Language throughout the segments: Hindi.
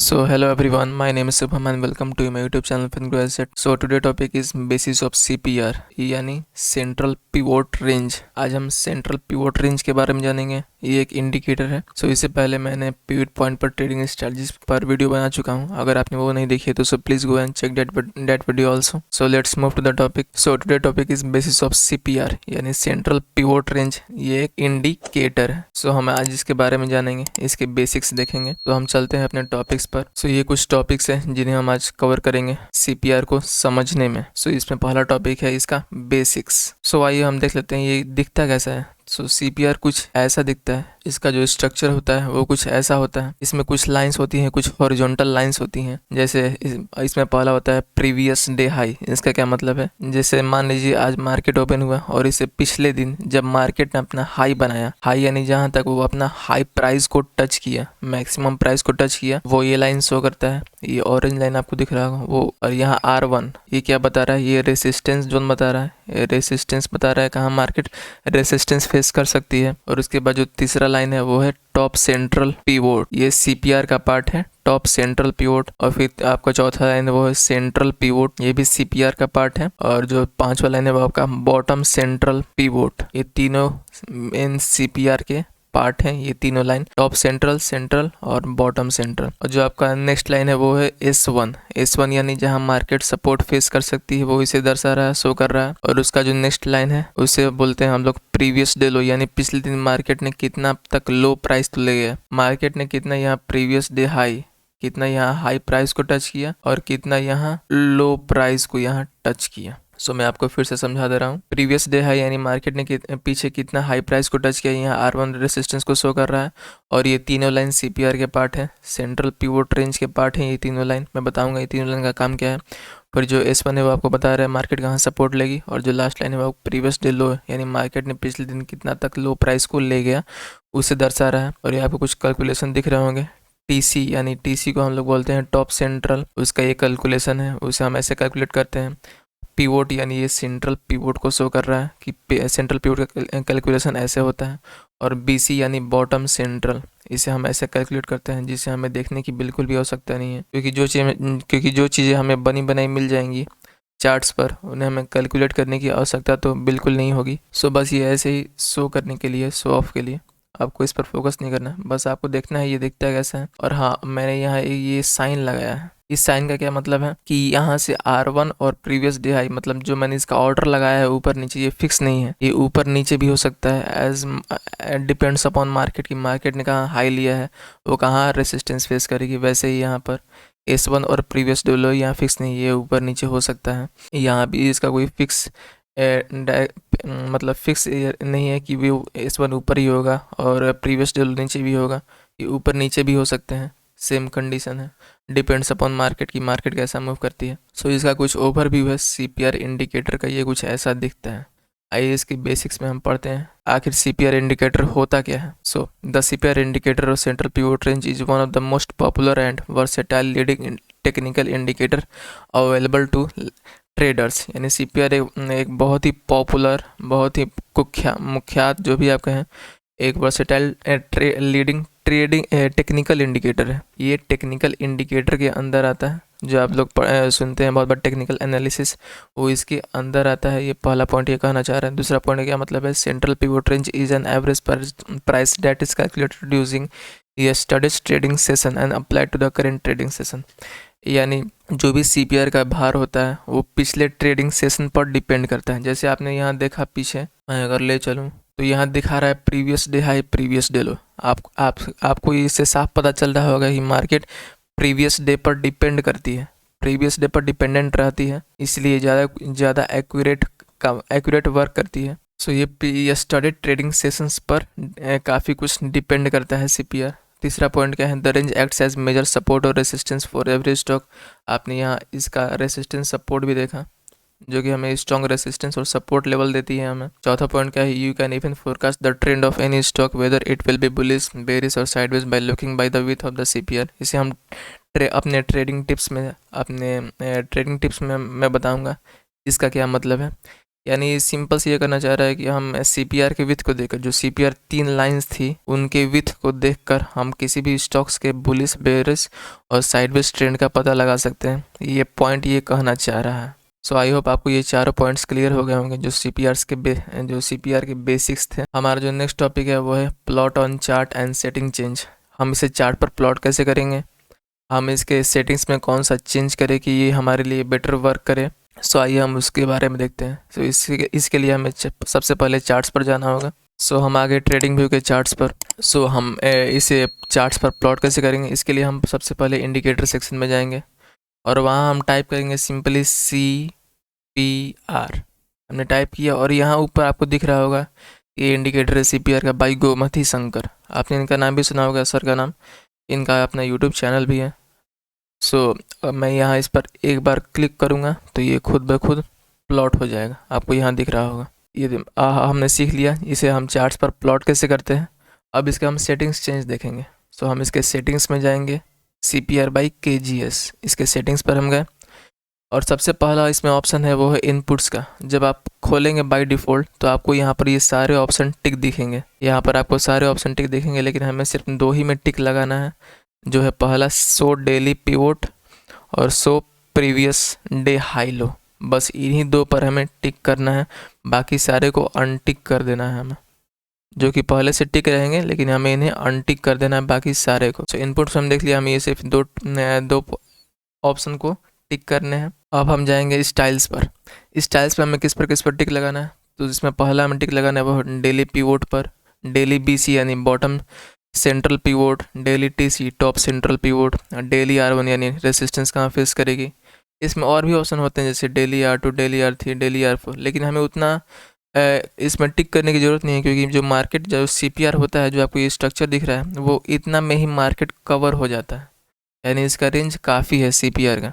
So hello everyone, my name is Subham and welcome to my YouTube channel FinGrow Asset. So today topic is basis of CPR यानी सेंट्रल पिवोट रेंज। आज हम सेंट्रल पिवोट रेंज के बारे में जानेंगे। ये एक इंडिकेटर है। सो इससे पहले मैंने पिवट पॉइंट पर ट्रेडिंग स्ट्रेटजीज पर वीडियो बना चुका हूँ। अगर आपने वो नहीं देखी है तो so please go and check that video also. So let's move to the topic. So today topic is basis of CPR यानी सेंट्रल पिवोट रेंज। ये एक इंडिकेटर है। सो हम आज इसके बारे में जानेंगे, इसके बेसिक्स देखेंगे। तो हम चलते हैं अपने टॉपिक्स पर। सो ये कुछ टॉपिक्स हैं जिन्हें हम आज कवर करेंगे CPR को समझने में। सो इसमें पहला टॉपिक है इसका बेसिक्स। सो आइए हम देख लेते हैं ये दिखता कैसा है। सो CPR कुछ ऐसा दिखता है। इसका जो स्ट्रक्चर होता है वो कुछ ऐसा होता है। इसमें कुछ लाइंस होती हैं, कुछ हॉरिजॉन्टल लाइंस होती हैं। जैसे इसमें पहला होता है प्रीवियस डे हाई। इसका क्या मतलब है, जैसे मान लीजिए आज मार्केट ओपन हुआ और इससे पिछले दिन जब मार्केट ने अपना हाई बनाया, हाई यानी जहां तक वो अपना हाई प्राइस को टच किया, मैक्सिमम प्राइस को टच किया, वो ये लाइन शो करता है। ये ऑरेंज लाइन आपको दिख रहा होगा वो। और यहाँ R1 ये क्या बता रहा है, ये रेसिस्टेंस जोन बता रहा है। रेसिस्टेंस बता रहा है कहाँ मार्केट रेसिस्टेंस फेस कर सकती है। और उसके बाद जो तीसरा लाइन है वो है टॉप सेंट्रल पिवोट। ये CPR का पार्ट है, टॉप सेंट्रल पिवोट। और फिर आपका चौथा लाइन है वो है सेंट्रल पिवोट, ये भी CPR का पार्ट है। और जो पांचवा लाइन है वो आपका बॉटम सेंट्रल पिवोट। ये तीनों मेन CPR के पार्ट हैं, ये तीनों लाइन, टॉप सेंट्रल, सेंट्रल और बॉटम सेंट्रल। और जो आपका नेक्स्ट लाइन है वो है S1 यानी जहां मार्केट सपोर्ट फेस कर सकती है, वो इसे दर्शा रहा है, शो कर रहा है। और उसका जो नेक्स्ट लाइन है उसे बोलते हैं हम लोग प्रीवियस डे लो, यानी पिछले दिन मार्केट ने कितना तक लो प्राइस तो ले गया, मार्केट ने कितना यहाँ प्रीवियस डे हाई, कितना यहाँ हाई प्राइस को टच किया और कितना यहाँ लो प्राइस को यहाँ टच किया। सो मैं आपको फिर से समझा दे रहा हूँ। प्रीवियस डे हाई यानी मार्केट ने पीछे कितना हाई प्राइस को टच किया, यहाँ R1 रेसिस्टेंस को शो कर रहा है। और ये तीनों लाइन CPR के पार्ट है, सेंट्रल पिवोट रेंज के पार्ट है ये तीनों लाइन। मैं बताऊंगा ये तीनों लाइन का काम क्या है। फिर जो S1 है वो आपको बता रहा है मार्केट कहाँ सपोर्ट लेगी। और जो लास्ट लाइन है वो प्रीवियस डे लो यानी मार्केट ने पिछले दिन कितना तक लो प्राइस को ले गया उसे दर्शा रहा है। और ये आपको कुछ कैलकुलेशन दिख रहे होंगे। TC यानी TC को हम लोग बोलते हैं टॉप सेंट्रल, उसका ये कैलकुलेशन है, उसे हम ऐसे कैलकुलेट करते हैं। पिवोट यानी ये सेंट्रल पिवोट को शो कर रहा है कि सेंट्रल पिवोट का कैलकुलेशन ऐसे होता है। और BC यानी बॉटम सेंट्रल, इसे हम ऐसे कैलकुलेट करते हैं जिसे हमें देखने की बिल्कुल भी आवश्यकता नहीं है, क्योंकि जो चीज़ें हमें बनी बनाई मिल जाएंगी चार्ट्स पर, उन्हें हमें कैलकुलेट करने की आवश्यकता तो बिल्कुल नहीं होगी। सो बस ये ऐसे ही शो करने के लिए, शो ऑफ के लिए, आपको इस पर फोकस नहीं करना है, बस आपको देखना है ये दिखता है कैसा है। और हाँ, मैंने यहाँ ये साइन लगाया है। इस साइन का क्या मतलब है कि यहाँ से R1 और प्रीवियस डे हाई, मतलब जो मैंने इसका ऑर्डर लगाया है ऊपर नीचे, ये फिक्स नहीं है, ये ऊपर नीचे भी हो सकता है। एज डिपेंड्स अपॉन मार्केट की मार्केट ने कहाँ हाई लिया है, वो कहाँ रेसिस्टेंस फेस करेगी। वैसे ही यहाँ पर S1 और प्रीवियस डे लो यहाँ फिक्स नहीं, ये ऊपर नीचे हो सकता है। यहाँ भी इसका कोई फिक्स मतलब फिक्स नहीं है कि वो S1 ऊपर ही होगा और प्रीवियस डे नीचे भी होगा, ये ऊपर नीचे भी हो सकते हैं। सेम कंडीशन है, डिपेंड्स अपॉन मार्केट की मार्केट कैसा मूव करती है। सो इसका कुछ ओवरव्यू है CPR इंडिकेटर का, ये कुछ ऐसा दिखता है। आइए इसके बेसिक्स में हम पढ़ते हैं आखिर CPR इंडिकेटर होता क्या है। So the CPR indicator of central pivot range is one of the most popular and versatile leading technical indicator available to traders. यानी CPR एक बहुत ही पॉपुलर, बहुत ही मुख्यात, जो भी आप कहें, एक versatile leading trading technical indicator है। ये टेक्निकल इंडिकेटर के अंदर आता है, जो आप लोग सुनते हैं बहुत बार टेक्निकल एनालिसिस, वो इसके अंदर आता है। ये पहला पॉइंट ये कहना चाह रहा है। दूसरा पॉइंट क्या मतलब है, central pivot range is an average price that is calculated using yesterday's trading session and applied to the current trading session. यानी जो भी CPR का भार होता है वो पिछले ट्रेडिंग सेशन पर डिपेंड करता है। जैसे आपने यहाँ देखा पीछे, मैं अगर ले चलूँ तो यहाँ दिखा रहा है previous day high, previous day लो। आपको इससे साफ पता चल रहा होगा कि मार्केट प्रीवियस डे पर डिपेंड करती है, प्रीवियस डे पर डिपेंडेंट रहती है, इसलिए ज़्यादा एक्यूरेट वर्क करती है। सो ये यस्टरडे ट्रेडिंग सेशंस पर काफ़ी कुछ डिपेंड करता है CPR। तीसरा पॉइंट क्या है, the range acts as major support और रेसिस्टेंस फॉर एवरी स्टॉक। आपने यहाँ इसका रेसिस्टेंस सपोर्ट भी देखा, जो कि हमें स्ट्रॉन्ग रेसिस्टेंस और सपोर्ट लेवल देती है हमें। चौथा पॉइंट क्या है, you can even forecast the trend of any stock whether it will be bullish, bearish और sideways by looking by the width of the CPR। इसे हम अपने ट्रेडिंग टिप्स में मैं बताऊंगा इसका क्या मतलब है। यानी सिंपल से ये करना चाह रहा है कि हम CPR के विथ को देखकर, जो CPR 3 लाइंस थी उनके विथ को देखकर हम किसी भी स्टॉक्स के बुलिश, बेयरिश और साइडवेज ट्रेंड का पता लगा सकते हैं। ये पॉइंट ये कहना चाह रहा है। सो आई होप आपको ये चारों पॉइंट्स क्लियर हो गए होंगे जो CPR के बेसिक्स थे। हमारा जो नेक्स्ट टॉपिक है वो है plot on chart and setting change. हम इसे चार्ट पर प्लॉट कैसे करेंगे, हम इसके सेटिंग्स में कौन सा चेंज करें कि ये हमारे लिए बेटर वर्क करे। सो आइए हम उसके बारे में देखते हैं। सो इसके लिए हमें सबसे पहले चार्ट्स पर जाना होगा। सो हम आगे ट्रेडिंग व्यू के चार्ट्स पर। सो हम इसे चार्ट्स पर प्लॉट कैसे करेंगे, इसके लिए हम सबसे पहले इंडिकेटर सेक्शन में जाएंगे और वहाँ हम टाइप करेंगे सिंपली CPR। हमने टाइप किया और यहाँ ऊपर आपको दिख रहा होगा ये इंडिकेटर है CPR का बाई गोमती शंकर। आपने इनका नाम भी सुना होगा, सर का नाम। इनका अपना यूट्यूब चैनल भी है। सो मैं यहाँ इस पर एक बार क्लिक करूँगा तो ये खुद ब खुद प्लॉट हो जाएगा, आपको यहाँ दिख रहा होगा। ये हमने सीख लिया इसे हम चार्ट्स पर प्लॉट कैसे करते हैं। अब इसके हम सेटिंग्स चेंज देखेंगे। सो हम इसके सेटिंग्स में जाएंगे, CPR बाई KGS, इसके सेटिंग्स पर हम गए और सबसे पहला इसमें ऑप्शन है वो है इनपुट्स का। जब आप खोलेंगे बाय डिफ़ॉल्ट तो आपको यहाँ पर ये सारे ऑप्शन टिक दिखेंगे। यहाँ पर आपको सारे ऑप्शन टिक दिखेंगे, लेकिन हमें सिर्फ 2 ही में टिक लगाना है, जो है पहला शो डेली पिवोट और show previous day high low. बस इन्हीं 2 पर हमें टिक करना है, बाकी सारे को अनटिक कर देना है हमें। जो कि पहले से टिक रहेंगे लेकिन हमें इन्हें अनटिक कर देना है बाकी सारे को। सो इनपुट्स हम देख लिया, हम ये सिर्फ दो ऑप्शन को टिक करने हैं। अब हम जाएंगे स्टाइल्स पर। स्टाइल्स पर हमें किस पर टिक लगाना है, तो जिसमें पहला हमें टिक लगाना है वो डेली पिवोट पर, डेली BC यानी bottom central pivot, daily TC top central pivot, daily R1 यानी रेसिस्टेंस कहाँ फेस करेगी। इसमें और भी ऑप्शन होते हैं जैसे daily R2, daily R3, daily R4, लेकिन हमें उतना इसमें टिक करने की ज़रूरत नहीं है, क्योंकि जो मार्केट जो CPR होता है, जो आपको ये स्ट्रक्चर दिख रहा है, वो इतना में ही मार्केट कवर हो जाता है, यानी इसका रेंज काफ़ी है CPR का।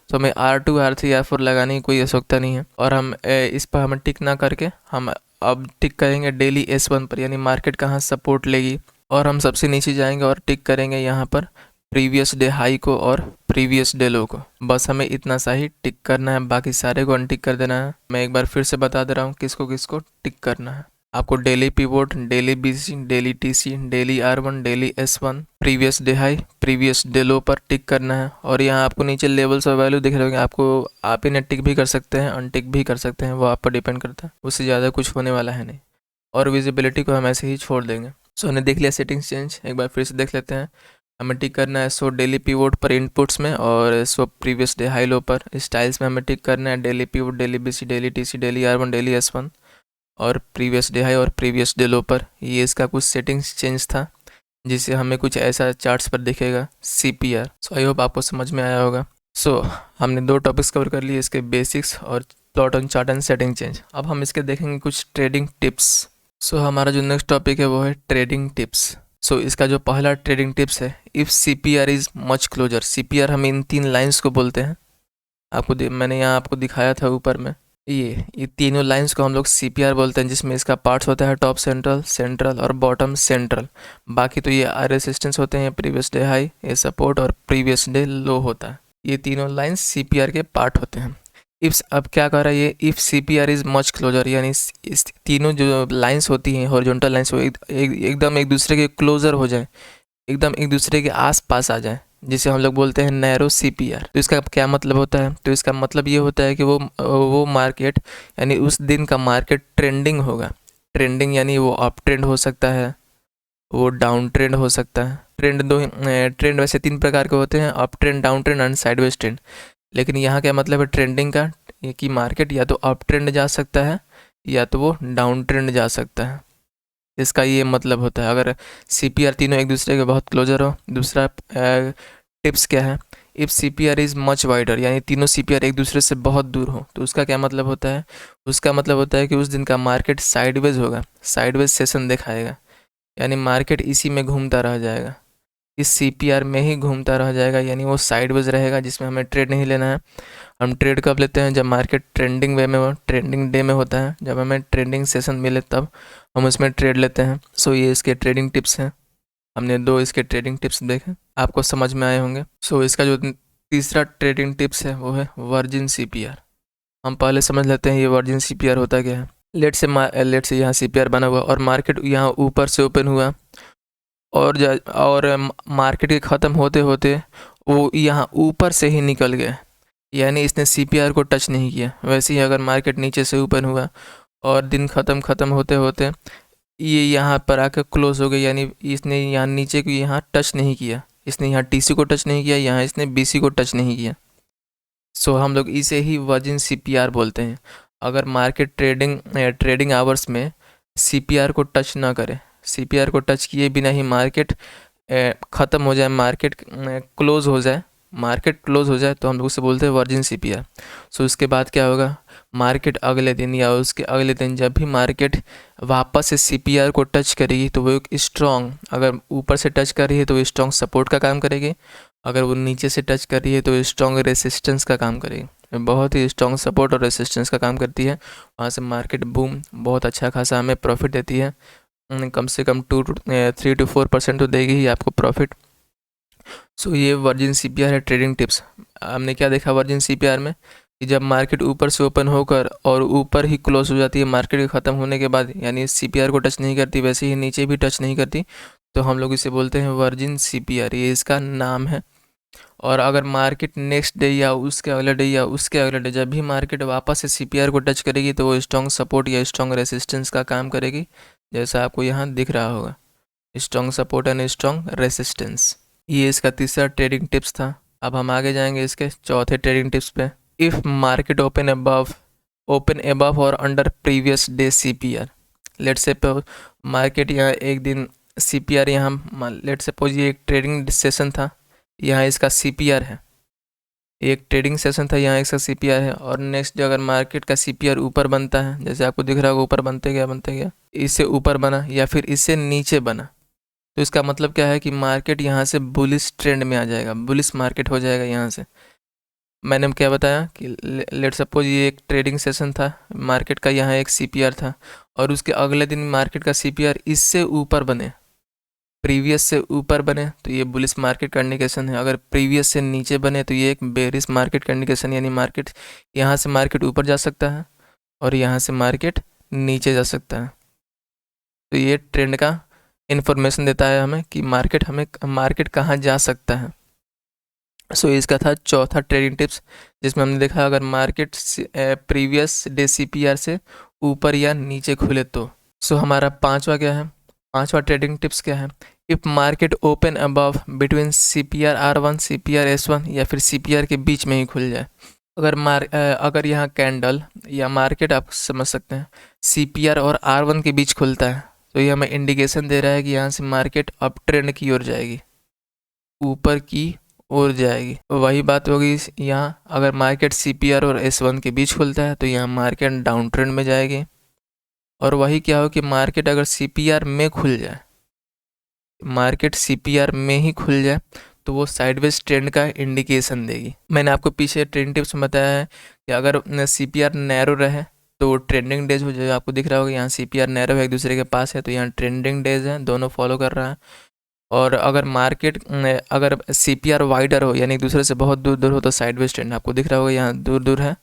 तो हमें R2, R3, R4 लगाने की कोई आवश्यकता नहीं है। और हम इस पर हमें टिक ना करके हम अब टिक करेंगे डेली S1 पर, यानी मार्केट कहाँ सपोर्ट लेगी। और हम सबसे नीचे जाएंगे और टिक करेंगे यहाँ पर प्रीवियस डे हाई को और प्रीवियस डे लो को। बस हमें इतना सा ही टिक करना है, बाकी सारे को अनटिक कर देना है। मैं एक बार फिर से बता दे रहा हूँ किसको किसको टिक करना है। आपको daily pivot, daily BC, daily TC, daily R1, daily S1, previous day high, previous day लो पर टिक करना है। और यहाँ आपको नीचे लेवल्स और वैल्यू दिख रहे होंगे, आप इन्हें टिक भी कर सकते हैं, अनटिक भी कर सकते हैं, वो आप पर डिपेंड करता है। उससे ज़्यादा कुछ होने वाला है नहीं। और विजिबिलिटी को हम ऐसे ही छोड़ देंगे। सो हमने देख लिया सेटिंग्स चेंज, एक बार फिर से देख लेते हैं। हमें टिक करना है शो डेली पिवोट पर इनपुट्स में और show previous day high low पर। स्टाइल्स में हमें टिक करना है daily pivot, daily BC, daily TC, daily R1, daily S1 और प्रीवियस डे हाई और प्रीवियस डे लो पर। ये इसका कुछ सेटिंग्स चेंज था, जिससे हमें कुछ ऐसा चार्ट्स पर दिखेगा CPR। सो आई होप आपको समझ में आया होगा। सो हमने 2 टॉपिक्स कवर कर लिए, इसके बेसिक्स और plot on chart and setting change. अब हम इसके देखेंगे कुछ ट्रेडिंग टिप्स। सो हमारा जो नेक्स्ट टॉपिक है वो है ट्रेडिंग टिप्स। सो इसका जो पहला ट्रेडिंग टिप्स है, if CPR is much closer. CPR हम इन 3 लाइंस को बोलते हैं। मैंने यहाँ आपको दिखाया था ऊपर में, ये तीनों लाइंस को हम लोग CPR बोलते हैं, जिसमें इसका पार्ट्स होता है टॉप सेंट्रल, सेंट्रल और बॉटम सेंट्रल। बाकी तो ये रेसिस्टेंस होते हैं, प्रीवियस डे हाई, ये सपोर्ट और प्रीवियस डे लो होता है। ये तीनों लाइंस CPR के पार्ट होते हैं। अब क्या कर रहा है ये, if CPR is much closer, यानी इस तीनों जो लाइंस होती हैं हॉरिजॉन्टल लाइंस, वो एकदम एक दूसरे के क्लोजर हो जाए, एकदम एक दूसरे के आस पास आ जाए, जिसे हम लोग बोलते हैं नैरो CPR। तो इसका क्या मतलब होता है, तो इसका मतलब ये होता है कि वो मार्केट, यानी उस दिन का मार्केट ट्रेंडिंग होगा। ट्रेंडिंग यानी वो अप ट्रेंड हो सकता है, वो डाउन ट्रेंड हो सकता है। ट्रेंड वैसे 3 प्रकार के होते हैं, up trend, down trend and sideways trend. लेकिन यहाँ क्या मतलब है ट्रेंडिंग का, कि मार्केट या तो अप ट्रेंड जा सकता है या तो वो डाउन ट्रेंड जा सकता है। इसका ये मतलब होता है। अगर CPR तीनों एक दूसरे के बहुत क्लोजर हो। दूसरा टिप्स क्या है, if CPR is much wider, यानी तीनों CPR एक दूसरे से बहुत दूर हो, तो उसका क्या मतलब होता है, उसका मतलब होता है कि उस दिन का मार्केट साइडवेज होगा, साइडवेज सेशन दिखाएगा, यानी मार्केट इसी में घूमता रह जाएगा, इस CPR में ही घूमता रह जाएगा, यानी वो साइडवेज रहेगा, जिसमें हमें ट्रेड नहीं लेना है। हम ट्रेड कब लेते हैं, जब मार्केट ट्रेंडिंग वे में हो, ट्रेंडिंग डे में होता है, जब हमें ट्रेंडिंग सेशन मिले तब हम उसमें ट्रेड लेते हैं। सो ये इसके ट्रेडिंग टिप्स हैं। हमने 2 इसके ट्रेडिंग टिप्स देखे, आपको समझ में आए होंगे। सो इसका जो तीसरा ट्रेडिंग टिप्स है वो है वर्जिन CPR। हम पहले समझ लेते हैं ये वर्जिन CPR होता क्या है। लेट से यहाँ CPR बना हुआ और मार्केट यहाँ ऊपर से ओपन हुआ और मार्केट के ख़त्म होते होते वो यहाँ ऊपर से ही निकल गया, यानी इसने CPR को टच नहीं किया। वैसे ही अगर मार्केट नीचे से ओपन हुआ और दिन ख़त्म होते होते ये यहाँ पर आकर क्लोज हो गया, यानी इसने यहाँ नीचे को यहाँ टच नहीं किया, इसने यहाँ TC को टच नहीं किया, यहाँ इसने BC को टच नहीं किया। सो हम लोग इसे ही वर्जिन CPR बोलते हैं। अगर मार्केट ट्रेडिंग आवर्स में CPR को टच ना करे, CPR को टच किए बिना ही मार्केट ख़त्म हो जाए, मार्केट क्लोज़ हो जाए तो हम लोग उसे बोलते हैं वर्जिन CPR। सो उसके बाद क्या होगा, मार्केट अगले दिन या उसके अगले दिन जब भी मार्केट वापस से CPR को टच करेगी तो वो एक स्ट्रॉन्ग, अगर ऊपर से टच कर रही है तो वो स्ट्रॉन्ग सपोर्ट का काम करेगी, अगर वो नीचे से टच कर रही है तो स्ट्रॉन्ग रेसिस्टेंस का काम करेगी। बहुत ही स्ट्रॉन्ग सपोर्ट और रेसिस्टेंस का काम करती है। वहाँ से मार्केट बूम बहुत अच्छा खासा हमें प्रॉफिट देती है, कम से कम 3 to 4% तो देगी ही आपको प्रॉफिट। सो ये वर्जिन CPR है ट्रेडिंग टिप्स। हमने क्या देखा वर्जिन CPR में कि जब मार्केट ऊपर से ओपन होकर और ऊपर ही क्लोज हो जाती है मार्केट के ख़त्म होने के बाद, यानी CPR को टच नहीं करती, वैसे ही नीचे भी टच नहीं करती, तो हम लोग इसे बोलते हैं वर्जिन CPR, ये इसका नाम है। और अगर मार्केट नेक्स्ट डे या उसके अगले डे जब भी मार्केट वापस से CPR को टच करेगी तो वो स्ट्रॉन्ग सपोर्ट या स्ट्रॉन्ग रेसिस्टेंस का काम करेगी, जैसा आपको यहाँ दिख रहा होगा, strong support and strong resistance. ये इसका तीसरा ट्रेडिंग टिप्स था। अब हम आगे जाएंगे इसके चौथे ट्रेडिंग टिप्स पे। इफ़ मार्केट ओपन अबव और under previous day CPR, let's say market यहाँ एक दिन CPR यहाँ लेट सपोज ये एक ट्रेडिंग सेशन था, यहाँ इसका CPR है, एक ट्रेडिंग सेशन था, यहाँ इसका CPR है, और नेक्स्ट जो अगर मार्केट का CPR ऊपर बनता है, जैसे आपको दिख रहा होगा ऊपर बनते गया, इससे ऊपर बना या फिर इससे नीचे बना, तो इसका मतलब क्या है कि मार्केट यहाँ से बुलिश ट्रेंड में आ जाएगा, बुलिश मार्केट हो जाएगा। यहाँ से मैंने क्या बताया कि लेट सपोज ये एक ट्रेडिंग सेशन था, मार्केट का यहाँ एक CPR था और उसके अगले दिन मार्केट का CPR इससे ऊपर बने, प्रीवियस से ऊपर बने तो ये बुलिश मार्केट का इंडिकेशन है। अगर प्रीवियस से नीचे बने तो ये एक बेरिश मार्केट का इंडिकेशन, यानी मार्केट यहाँ से मार्केट ऊपर जा सकता है और यहाँ से मार्केट नीचे जा सकता है। तो ये ट्रेंड का इन्फॉर्मेशन देता है हमें कि मार्केट कहाँ जा सकता है। सो इसका था चौथा ट्रेडिंग टिप्स, जिसमें हमने देखा अगर मार्केट प्रीवियस डे CPR से ऊपर या नीचे खुले तो। सो हमारा पांचवा ट्रेडिंग टिप्स क्या है, if market open above between CPR R1 CPR S1 या फिर CPR के बीच में ही खुल जाए। अगर यहाँ कैंडल या मार्केट आप समझ सकते हैं CPR और R1 के बीच खुलता है तो ये हमें इंडिकेशन दे रहा है कि यहाँ से मार्केट अप ट्रेंड की ओर जाएगी, ऊपर की ओर जाएगी। वही बात होगी यहाँ, अगर मार्केट CPR और S1 के बीच खुलता है तो यहाँ मार्केट डाउन ट्रेंड में जाएगी। और वही क्या हो कि मार्केट अगर CPR में खुल जाए, मार्केट CPR में ही खुल जाए तो वो साइडवेज ट्रेंड का इंडिकेशन देगी। मैंने आपको पीछे ट्रेंड टिप्स में बताया है कि अगर CPR नैरो रहे तो ट्रेंडिंग डेज हो, जो आपको दिख रहा होगा यहाँ CPR नैरो है, एक दूसरे के पास है, तो यहाँ ट्रेंडिंग डेज है, दोनों फॉलो कर रहा है। और अगर CPR वाइडर हो, यानी एक दूसरे से बहुत दूर दूर हो, तो साइडवेज ट्रेंड आपको दिख रहा होगा यहाँ दूर दूर है,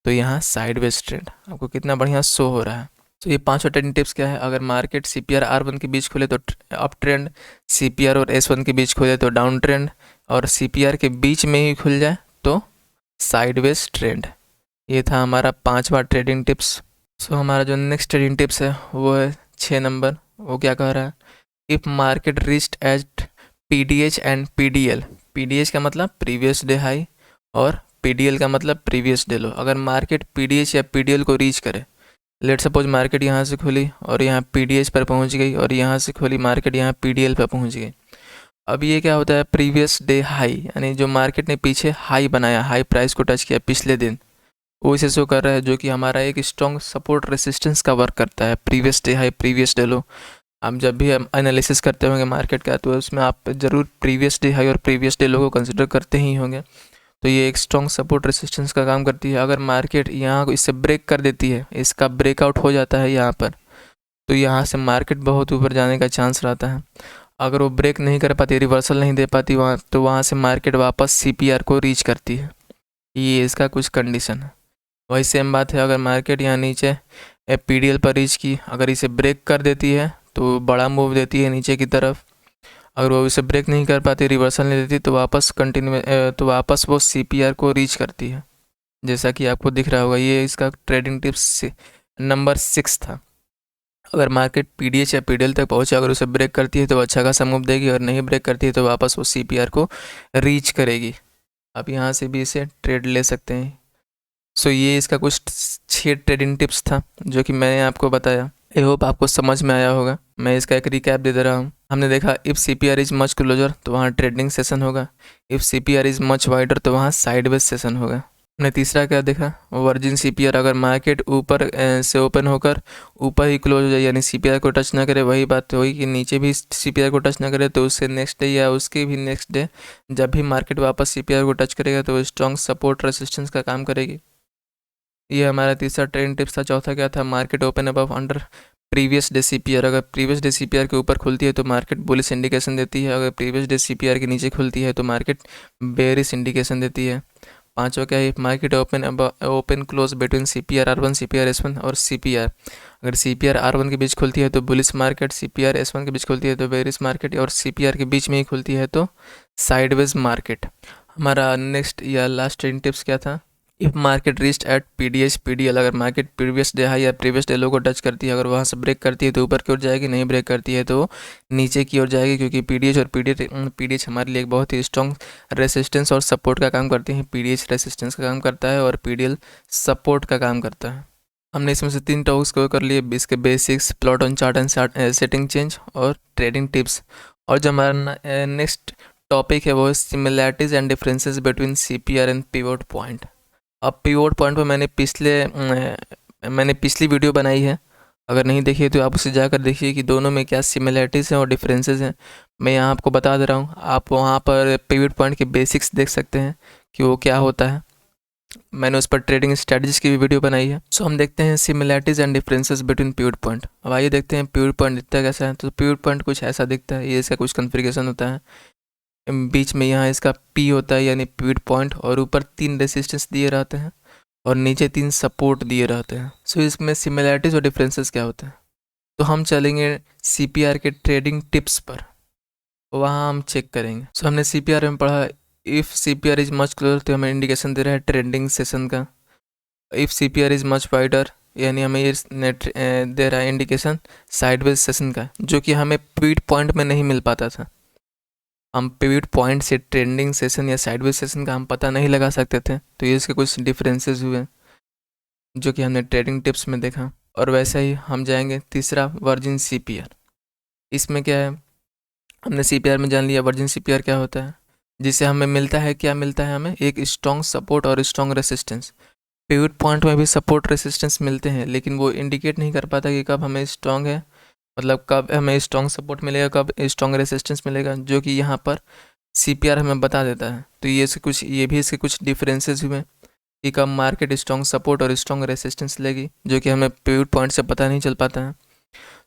तो यहाँ साइडवेज ट्रेंड आपको कितना बढ़िया शो हो रहा है। तो ये पांचों ट्रेडिंग टिप्स क्या है, अगर मार्केट CPR R1 के बीच खुले तो अप ट्रेंड, CPR और S1 के बीच खुले तो डाउन ट्रेंड, और CPR के बीच में ही खुल जाए तो साइडवेज ट्रेंड। ये था हमारा पांचवा ट्रेडिंग टिप्स। सो हमारा जो नेक्स्ट ट्रेडिंग टिप्स है वो है 6 नंबर। वो क्या कह रहा है, if market reached eight PDH and PDL, PDH का मतलब प्रीवियस डे हाई और PDL का मतलब प्रीवियस डे लो। अगर मार्केट PDH या PDL को रीच करे, लेट सपोज मार्केट यहाँ से खुली और यहाँ PDH पर पहुँच गई और यहाँ से खुली मार्केट यहाँ PDL पर पहुँच गई। अब ये क्या होता है, प्रीवियस डे हाई, यानी जो मार्केट ने पीछे हाई बनाया, हाई प्राइस को टच किया पिछले दिन, वो इसे शो कर रहा है, जो कि हमारा एक स्ट्रॉन्ग सपोर्ट रेसिस्टेंस का वर्क करता है। Previous day high, previous day लो, आप जब भी एनालिसिस करते होंगे मार्केट का तो उसमें आप ज़रूर प्रीवियस डे हाई और प्रीवियस डे लो को कंसिडर करते ही होंगे। तो ये एक स्ट्रॉन्ग सपोर्ट रेसिस्टेंस का काम करती है। अगर मार्केट यहाँ को इससे ब्रेक कर देती है, इसका ब्रेकआउट हो जाता है यहाँ पर, तो यहाँ से मार्केट बहुत ऊपर जाने का चांस रहता है। अगर वो ब्रेक नहीं कर पाती, रिवर्सल नहीं दे पाती वहाँ, तो वहाँ से मार्केट वापस CPR को रीच करती है। ये इसका कुछ कंडीशन है। वही सेम बात है, अगर मार्केट यहाँ नीचे PDL पर रीच की, अगर इसे ब्रेक कर देती है तो बड़ा मूव देती है नीचे की तरफ। अगर वो इसे ब्रेक नहीं कर पाती, रिवर्सल नहीं देती, तो वापस वो CPR को रीच करती है, जैसा कि आपको दिख रहा होगा। ये इसका ट्रेडिंग टिप्स नंबर 6 था। अगर मार्केट PDH या PDL तक पहुंचे, अगर उसे ब्रेक करती है तो अच्छा खासा मूव देगी, और नहीं ब्रेक करती है तो वापस वो CPR को रीच करेगी। आप यहाँ से भी इसे ट्रेड ले सकते हैं। सो ये इसका कुछ 6 ट्रेडिंग टिप्स था जो कि मैंने आपको बताया। आई होप आपको समझ में आया होगा। मैं इसका एक रिकैप दे रहा हूँ। हमने देखा if CPR is much closer तो वहाँ ट्रेडिंग सेशन होगा, if CPR is much wider तो वहाँ साइडवेज सेशन होगा। हमने तीसरा क्या देखा, वर्जिन CPR अगर मार्केट ऊपर से ओपन होकर ऊपर ही क्लोज हो जाए, यानी CPR को टच ना करे, वही बात हुई कि नीचे भी CPR को टच ना करे, तो उससे नेक्स्ट डे या उसके भी नेक्स्ट डे जब भी मार्केट वापस CPR को टच करेगा तो स्ट्रॉन्ग सपोर्ट रेसिस्टेंस का काम करेगी। ये हमारा तीसरा ट्रेंड टिप्स था। चौथा क्या था, market open above under previous day CPR। अगर प्रीवियस डे CPR के ऊपर खुलती है तो मार्केट बुलिश इंडिकेशन देती है, अगर प्रीवियस डे CPR के नीचे खुलती है तो मार्केट बेरिश इंडिकेशन देती है। पांचवा क्या है, market open close between CPR R1 CPR S1 और CPR। अगर CPR R1 के बीच खुलती है तो बुलिश मार्केट, CPR S1 के बीच खुलती है तो बेरिश मार्केट, और CPR के बीच में ही खुलती है तो साइडवेज मार्केट। हमारा नेक्स्ट या लास्ट ट्रेंड टिप्स क्या था, if market reached eight PDH PDL। अगर मार्केट प्रीवियस डे हाई या प्रीवियस डे लो को टच करती है, अगर वहाँ से ब्रेक करती है तो ऊपर की ओर जाएगी, नहीं ब्रेक करती है तो नीचे की ओर जाएगी, क्योंकि PDH और PDH हमारे लिए एक बहुत ही स्ट्रॉन्ग रेसिस्टेंस और सपोर्ट का काम करते हैं। PDH रेसिस्टेंस का काम करता है और PDL सपोर्ट का काम करता है। हमने इसमें से 3 टॉपिक्स कवर कर लिए, इसके basics, plot on chart and setting change और ट्रेडिंग टिप्स। और जो हमारा नेक्स्ट टॉपिक है वो है similarities and differences between CPR and pivot point. अब पिवोट पॉइंट पर मैंने पिछली वीडियो बनाई है, अगर नहीं देखी है तो आप उसे जाकर देखिए कि दोनों में क्या सिमिलरिटीज़ हैं और डिफरेंसेस हैं। मैं यहाँ आपको बता दे रहा हूँ, आप वहाँ पर पिवोट पॉइंट के बेसिक्स देख सकते हैं कि वो क्या होता है। मैंने उस पर ट्रेडिंग स्ट्रेटजीज की भी वीडियो बनाई है। सो हम देखते हैं similarities and differences between pivot point. अब आइए देखते हैं पिवोट पॉइंट दिखता कैसा है। तो पिवोट पॉइंट कुछ ऐसा दिखता है, ये इसका कुछ कन्फिगरेशन होता है। बीच में यहाँ इसका P होता है यानी पिवोट पॉइंट, और ऊपर 3 रेसिस्टेंस दिए रहते हैं और नीचे 3 सपोर्ट दिए रहते हैं। सो इसमें सिमिलरिटीज़ और डिफरेंसेस क्या होते हैं, तो हम चलेंगे CPR के ट्रेडिंग टिप्स पर, वहाँ हम चेक करेंगे। सो हमने CPR में पढ़ा, if CPR is much closer तो हमें इंडिकेशन दे रहा है ट्रेंडिंग सेशन का। If CPR is much wider यानी हमें ये दे रहा है इंडिकेशन साइडवेज सेशन का, जो कि हमें पिवोट पॉइंट में नहीं मिल पाता था। हम पिवोट पॉइंट से ट्रेंडिंग सेशन या साइडवेज सेशन का हम पता नहीं लगा सकते थे। तो ये इसके कुछ डिफरेंसेस हुए जो कि हमने ट्रेडिंग टिप्स में देखा। और वैसे ही हम जाएंगे तीसरा, वर्जिन CPR। इसमें क्या है, हमने CPR में जान लिया वर्जिन CPR क्या होता है, जिससे हमें मिलता है, क्या मिलता है हमें, एक स्ट्रॉन्ग सपोर्ट और स्ट्रॉन्ग रेसिस्टेंस। पिवोट पॉइंट में भी सपोर्ट रेसिस्टेंस मिलते हैं, लेकिन वो इंडिकेट नहीं कर पाता कि कब हमें स्ट्रॉन्ग है, मतलब कब हमें स्ट्रॉन्ग सपोर्ट मिलेगा, कब स्ट्रॉन्ग रेसिस्टेंस मिलेगा, जो कि यहाँ पर CPR हमें बता देता है। तो ये भी इसके कुछ डिफरेंसेस हुए कि कब मार्केट स्ट्रॉन्ग सपोर्ट और स्ट्रॉन्ग रेसिस्टेंस लेगी, जो कि हमें पिवोट पॉइंट से पता नहीं चल पाता है।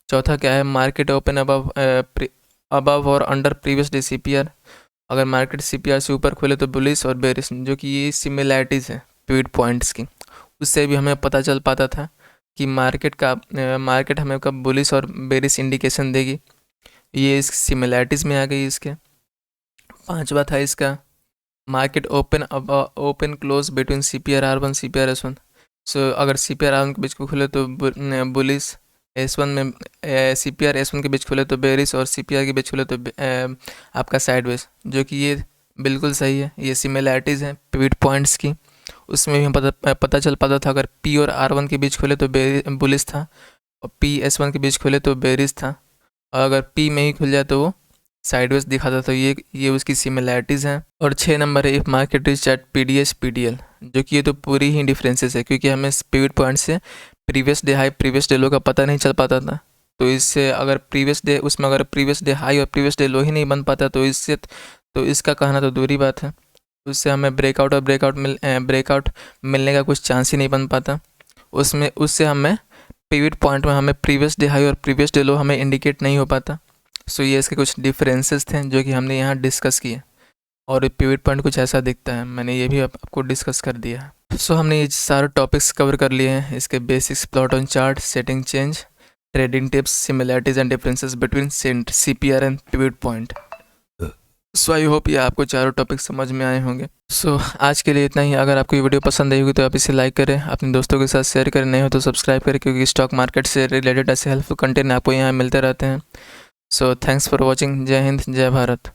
चौथा क्या है, मार्केट ओपन अबव और अंडर प्रीवियस डे CPR। अगर मार्केट CPR से ऊपर खुले तो बुलिश और बेरिश, जो कि ये सिमिलैरिटीज़ है पिवोट पॉइंट्स की, उससे भी हमें पता चल पाता था कि मार्केट हमें कब बुलिश और बेरिश इंडिकेशन देगी। ये इस सिमिलैरिटीज़ में आ गई इसके। पांचवा था इसका, market open close between CPR R1 CPR S1। सो अगर CPR R1 के बीच को खुले तो बुलिश, S1 में CPR S1 के बीच खुले तो बेरिश, और CPR के बीच खुले तो आपका साइडवेज, जो कि ये बिल्कुल सही है। ये सिमिलैरिटीज़ हैं पिवोट पॉइंट्स की। उसमें भी हम पता चल पाता था, अगर P और R1 के बीच खुले तो बुलिश था, और P S1 के बीच खुले तो बेरिश था, और अगर P में ही खुल जाए तो वो साइडवेज दिखाता। तो ये उसकी सिमिलैरिटीज़ हैं। और 6 नंबर है, if market reach at PDH PDL, जो कि ये तो पूरी ही डिफरेंसेस है, क्योंकि हमें पिवोट पॉइंट से previous day high previous day लो का पता नहीं चल पाता था। तो इससे अगर प्रीवियस डे हाई और प्रीवियस डे लो ही नहीं बन पाता, तो इसका कहना तो दूरी बात है, उससे हमें ब्रेकआउट मिलने का कुछ चांस ही नहीं बन पाता। उससे हमें पिवोट पॉइंट में हमें प्रीवियस डे हाई और प्रीवियस डे लो हमें इंडिकेट नहीं हो पाता। सो ये इसके कुछ डिफरेंसेस थे जो कि हमने यहाँ डिस्कस किए, और पिवोट पॉइंट कुछ ऐसा दिखता है, मैंने ये भी आपको डिस्कस कर दिया है। सो हमने ये सारे टॉपिक्स कवर कर लिए हैं, इसके basics, plot on chart, setting change, trading tips, similarities and differences between CPR and pivot point. So I hope ये आपको चारों टॉपिक समझ में आए होंगे। सो आज के लिए इतना ही। अगर आपको ये वीडियो पसंद आई होगी तो आप इसे लाइक करें, अपने दोस्तों के साथ शेयर करें, नहीं हो तो सब्सक्राइब करें, क्योंकि स्टॉक मार्केट से रिलेटेड ऐसे हेल्पफुल कंटेंट आपको यहाँ मिलते रहते हैं। So thanks for watching. जय हिंद, जय भारत।